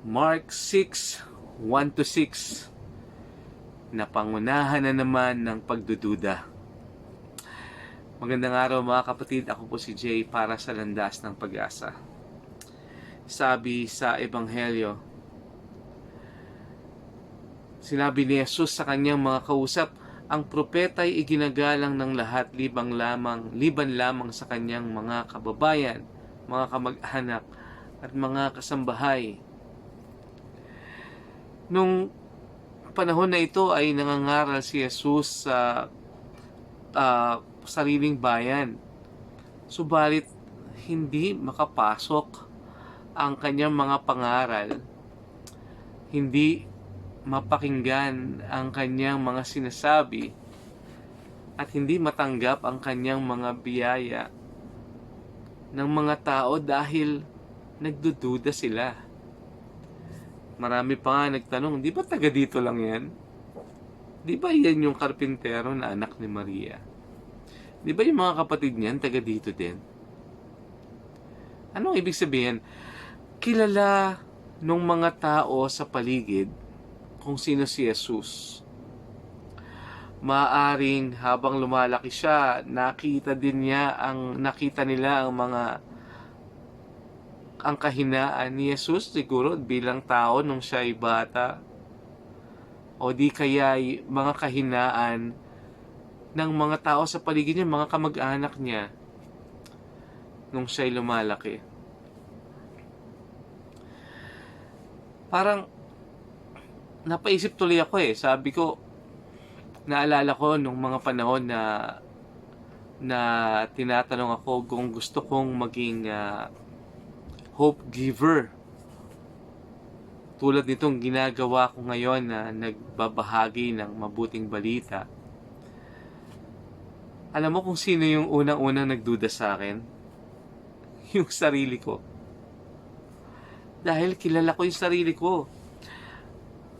Mark 6:1-6, napangunahan na naman ng pagdududa. Magandang araw mga kapatid, ako po si Jay para sa Landas ng Pag-asa. Sabi sa Ebanghelyo, sinabi ni Jesus sa kanyang mga kausap, ang propeta ay iginagalang ng lahat liban lamang sa kanyang mga kababayan, mga kamag-anak at mga kasambahay. Nung panahon na ito ay nangangaral si Jesus sa sariling bayan. Subalit, hindi makapasok ang kanyang mga pangaral. Hindi mapakinggan ang kanyang mga sinasabi at hindi matanggap ang kanyang mga biyaya ng mga tao dahil nagdududa sila. Marami pa nga nagtanong, di ba taga dito lang yan? Di ba yan yung karpintero na anak ni Maria? Di ba yung mga kapatid niyan taga dito din? Anong ibig sabihin? Kilala nung mga tao sa paligid kung sino si Jesus. Maaring habang lumalaki siya, nakita nila ang kahinaan ni Jesus siguro bilang tao nung siya ay bata, o di kaya mga kahinaan ng mga tao sa paligid niya, mga kamag-anak niya nung siya ay lumalaki. Parang napaisip tuloy ako sabi ko, naalala ko nung mga panahon na tinatanong ako kung gusto kong maging hope giver. Tulad nitong ginagawa ko ngayon na nagbabahagi ng mabuting balita. Alam mo kung sino yung unang-unang nagduda sa akin? Yung sarili ko. Dahil kilala ko yung sarili ko.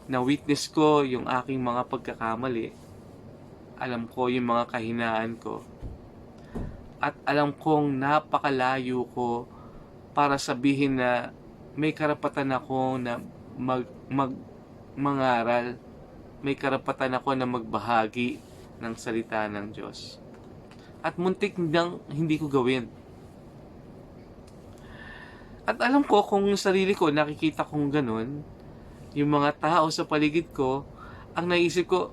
Na-witness ko yung aking mga pagkakamali. Alam ko yung mga kahinaan ko. At alam kong napakalayo ko para sabihin na may karapatan ako na mangaral. May karapatan ako na magbahagi ng salita ng Diyos. At muntik nang hindi ko gawin. At alam ko kung yung sarili ko, nakikita kong ganun, yung mga tao sa paligid ko, ang naisip ko,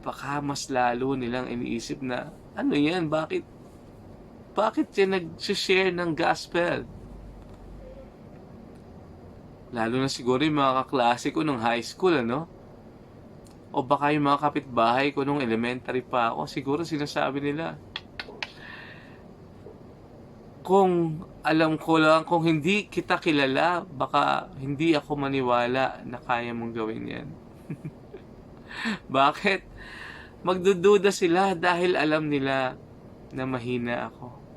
baka mas lalo nilang iniisip na, ano yan, bakit yan nag-share ng gospel? Lalo na siguro yung mga kaklase ko nung high school, ano? O baka yung mga kapitbahay ko nung elementary pa ako, siguro sinasabi nila. Kung alam ko lang, kung hindi kita kilala, baka hindi ako maniwala na kaya mong gawin yan. Bakit? Magdududa sila dahil alam nila na mahina ako.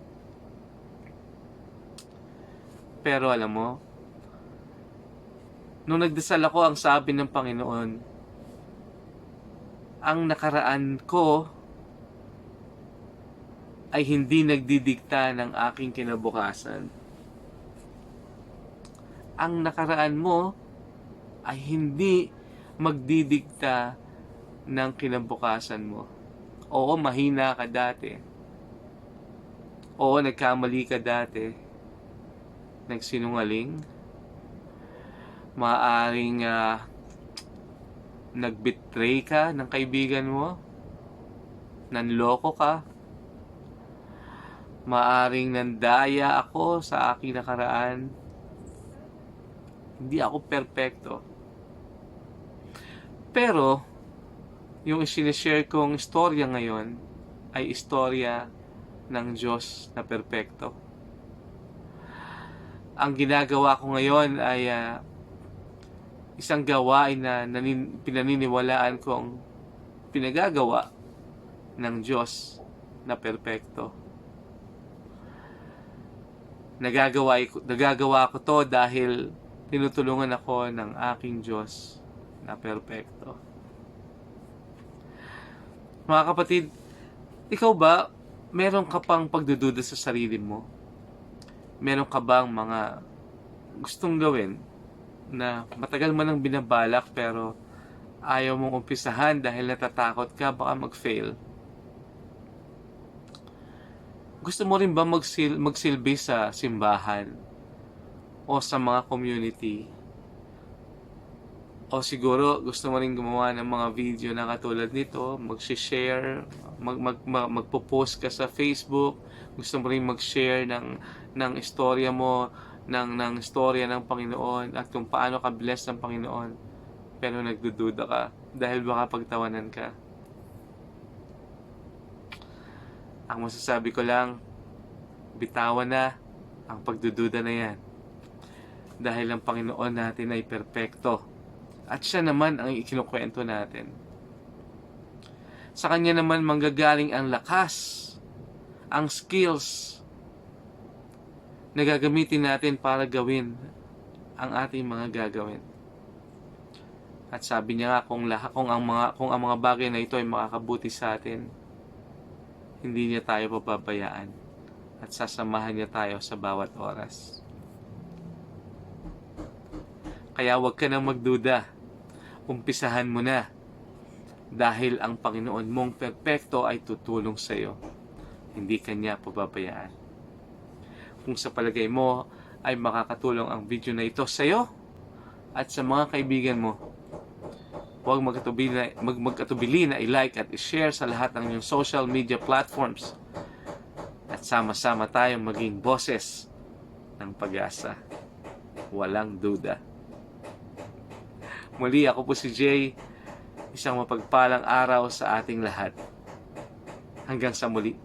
Pero alam mo, nung nagdasal ako, ang sabi ng Panginoon, ang nakaraan ko ay hindi nagdidikta ng aking kinabukasan. Ang nakaraan mo ay hindi magdidikta ng kinabukasan mo. Oo, mahina ka dati. Oo, nagkamali ka dati. Nagsinungaling. Maaring nagbetray ka ng kaibigan mo. Nanloko ka. Maaring nandaya ako sa aking nakaraan. Hindi ako perpekto. Pero, yung sinishare kong istorya ngayon ay istorya ng Diyos na perpekto. Ang ginagawa ko ngayon ay isang gawain na pinaniniwalaan kong pinagagawa ng Diyos na perpekto. Nagagawa ko to dahil tinutulungan ako ng aking Diyos na perpekto. Mga kapatid, ikaw ba, meron ka pang pagdududa sa sarili mo? Meron ka bang mga gustong gawin na matagal mo nang binabalak pero ayaw mong umpisahan dahil natatakot ka baka mag-fail? Gusto mo rin ba magsilbi sa simbahan o sa mga community? O siguro gusto mo rin gumawa ng mga video na katulad nito, mag-share, magpo-post ka sa Facebook, gusto mo rin mag-share ng istorya mo, ng istorya ng Panginoon at kung paano ka bless ng Panginoon, pero nagdududa ka dahil baka pagtawanan ka. Ang masasabi ko lang, bitawan na ang pagdududa na yan. Dahil ang Panginoon natin ay perpekto. At siya naman ang ikinukwento natin. Sa Kanya naman manggagaling ang lakas, ang skills na gagamitin natin para gawin ang ating mga gagawin. At sabi niya nga kung ang mga bagay na ito ay makakabuti sa atin, hindi niya tayo pababayaan at sasamahan niya tayo sa bawat oras. Kaya huwag ka nang magduda. Umpisahan mo na dahil ang Panginoon mong perpekto ay tutulong sa iyo. Hindi kanya pababayaan. Kung sa palagay mo ay makakatulong ang video na ito sa iyo at sa mga kaibigan mo, huwag magkatubili na i-like at i-share sa lahat ng iyong social media platforms at sama-sama tayong maging boses ng pag-asa. Walang duda. Muli, ako po si Jay. Isang mapagpalang araw sa ating lahat. Hanggang sa muli.